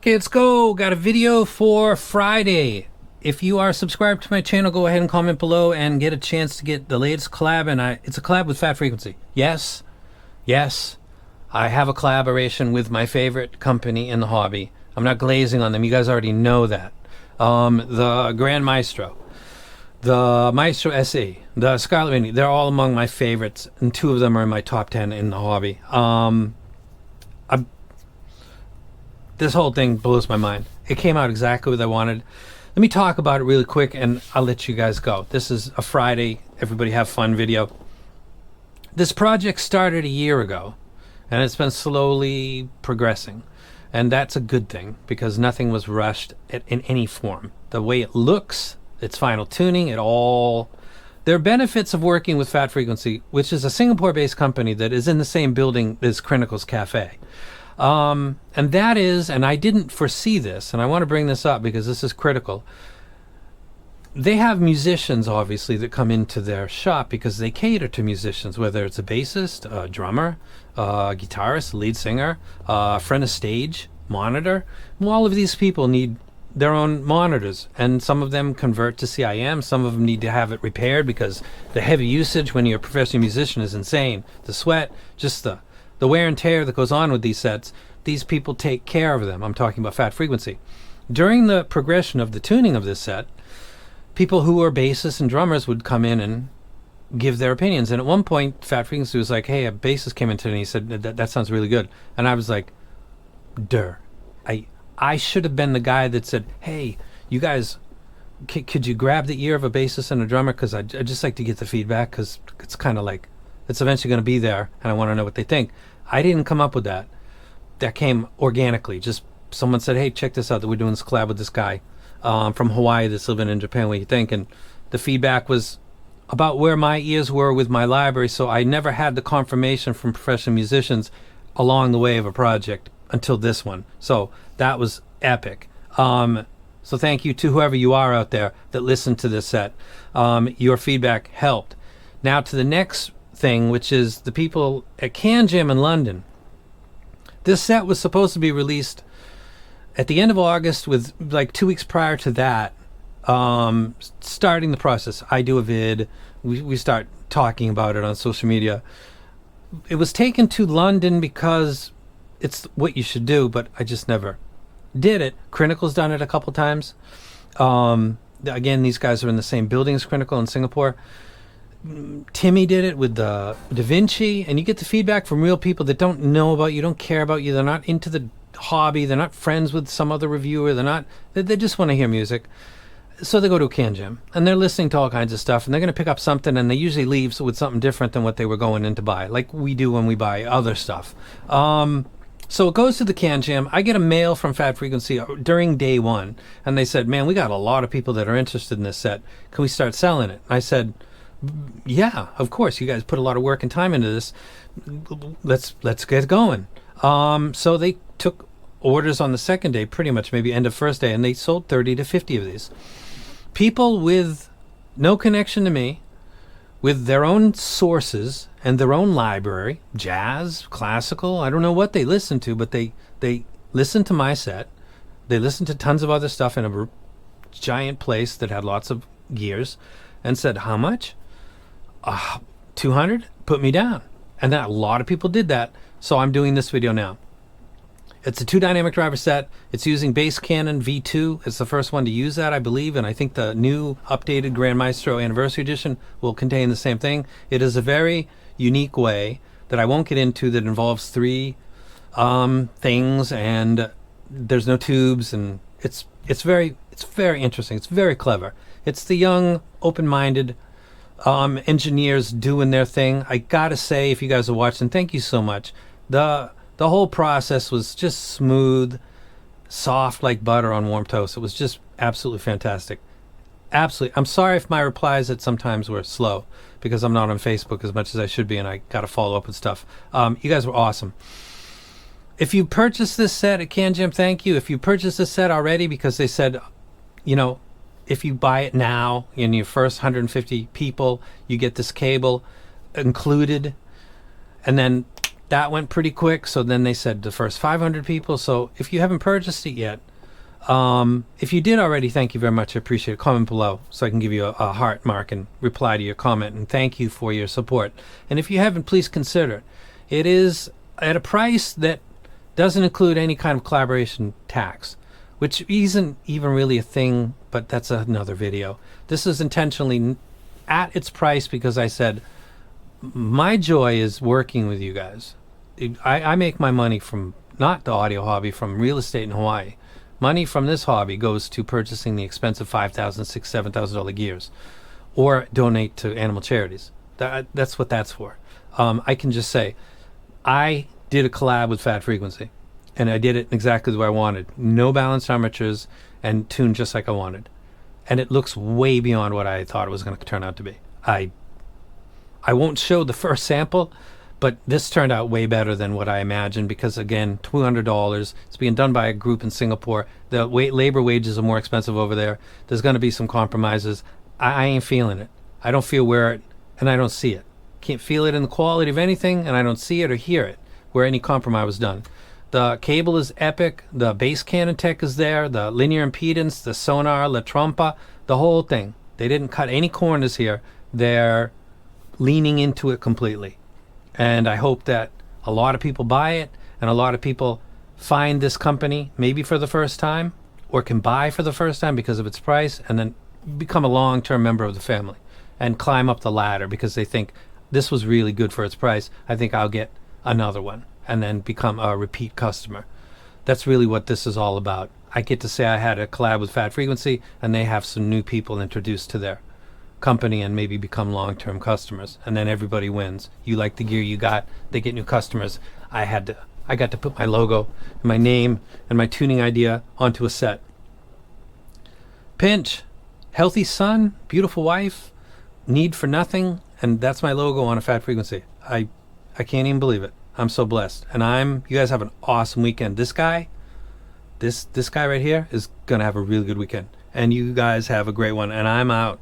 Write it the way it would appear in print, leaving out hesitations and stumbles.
Okay, let's go. Got a video for Friday. If you are subscribed to my channel, go ahead and comment below and get a chance to get the latest collab. And it's a collab with FatFreq. Yes, I have a collaboration with my favorite company in the hobby. I'm not glazing on them. You guys already know that. The Grand Maestro, the Maestro SE, the Scarlet Mini, they're all among my favorites, and two of them are in my top 10 in the hobby. This whole thing blows my mind. It came out exactly what I wanted. Let me talk about it really quick and I'll let you guys go. This is a Friday, everybody have fun video. This project started a year ago and it's been slowly progressing. And that's a good thing because nothing was rushed in any form. The way it looks, its final tuning, it all... There are benefits of working with FatFreq, which is a Singapore-based company that is in the same building as Crinical's Cafe. And that is, and I didn't foresee this, and I want to bring this up because this is critical. They have musicians, obviously, that come into their shop because they cater to musicians, whether it's a bassist, a drummer, a guitarist, a lead singer, a front of stage, monitor. Well, all of these people need their own monitors, and some of them convert to CIM, some of them need to have it repaired because the heavy usage when you're a professional musician is insane. The sweat, just the wear and tear that goes on with these sets, these people take care of them. I'm talking about FatFreq. During the progression of the tuning of this set, people who were bassists and drummers would come in and give their opinions. And at one point, FatFreq was like, hey, a bassist came in today and he said, that sounds really good. And I was like, I should have been the guy that said, hey, you guys, could you grab the ear of a bassist and a drummer? Because I'd just like to get the feedback because it's kind of like, it's eventually going to be there and I want to know what they think. I didn't come up with that. That came organically. Just someone said, hey, check this out, that we're doing this collab with this guy from Hawaii that's living in Japan. What do you think? And the feedback was about where my ears were with my library, so I never had the confirmation from professional musicians along the way of a project until this one. So that was epic. So thank you to whoever you are out there that listened to this set. Your feedback helped. Now to the next thing, which is the people at Can Jam in London. This set was supposed to be released at the end of August, with like 2 weeks prior to that, starting the process. I do a vid, we start talking about it on social media. It was taken to London because it's what you should do, but I just never did it. Crinical's done it a couple times. Again, these guys are in the same building as Crinical in Singapore. Timmy did it with the Da Vinci, and you get the feedback from real people that don't know about you, don't care about you, they're not into the hobby, they're not friends with some other reviewer, they just want to hear music. So they go to a Can Jam and they're listening to all kinds of stuff, and they're going to pick up something, and they usually leave with something different than what they were going in to buy, like we do when we buy other stuff. So it goes to the Can Jam. I get a mail from FatFreq during day one, and they said, man, we got a lot of people that are interested in this set, can we start selling it? I said, yeah, of course, you guys put a lot of work and time into this, let's get going. So they took orders on the second day, pretty much maybe end of first day, and they sold 30 to 50 of these. People with no connection to me, with their own sources and their own library, jazz, classical, I don't know what they listen to, but they listened to my set, they listened to tons of other stuff in a giant place that had lots of gears, and said, how much? 200? Put me down. And then a lot of people did that, so I'm doing this video now. It's a 2 dynamic driver set. It's using Bass Cannon V2. It's the first one to use that, I believe, and I think the new updated Grand Maestro Anniversary Edition will contain the same thing. It is a very unique way that I won't get into that involves 3 things, and there's no tubes, and it's very interesting. It's very clever. It's the young, open-minded engineers doing their thing. I gotta say, if you guys are watching, thank you so much. The whole process was just smooth, soft like butter on warm toast. It was just absolutely fantastic. Absolutely. I'm sorry if my replies at sometimes were slow because I'm not on Facebook as much as I should be, and I gotta follow up with stuff. You guys were awesome. If you purchased this set at Can Jam, thank you. If you purchased this set already, because they said, you know, if you buy it now in your first 150 people, you get this cable included, and then that went pretty quick. So then they said the first 500 people. So if you haven't purchased it yet, if you did already, thank you very much. I appreciate it. Comment below so I can give you a heart mark and reply to your comment. And thank you for your support. And if you haven't, please consider it. It is at a price that doesn't include any kind of collaboration tax, which isn't even really a thing, but that's another video. This is intentionally at its price because I said, my joy is working with you guys. I make my money from not the audio hobby, from real estate in Hawaii. Money from this hobby goes to purchasing the expensive $5,000, $6,000, $7,000 gears, or donate to animal charities. That's what that's for. I can just say, I did a collab with Fat Frequency, and I did it exactly the way I wanted. No balanced armatures and tuned just like I wanted. And it looks way beyond what I thought it was going to turn out to be. I won't show the first sample, but this turned out way better than what I imagined because, again, $200. It's being done by a group in Singapore. The labor wages are more expensive over there. There's going to be some compromises. I ain't feeling it. I don't feel where it, and I don't see it. Can't feel it in the quality of anything, and I don't see it or hear it where any compromise was done. The cable is epic. The bass cannon tech is there. The linear impedance, the sonar, La Trompa, the whole thing. They didn't cut any corners here. They're leaning into it completely. And I hope that a lot of people buy it and a lot of people find this company maybe for the first time or can buy for the first time because of its price and then become a long-term member of the family and climb up the ladder because they think this was really good for its price. I think I'll get another one and then become a repeat customer. That's really what this is all about. I get to say I had a collab with Fat Frequency and they have some new people introduced to their company and maybe become long-term customers, and then everybody wins. You like the gear you got, they get new customers. I got to put my logo and my name and my tuning idea onto a set. Pinch, healthy son, beautiful wife, need for nothing, and that's my logo on a Fat Frequency. I can't even believe it. I'm so blessed, and you guys have an awesome weekend. This guy right here is gonna have a really good weekend, and you guys have a great one, and I'm out.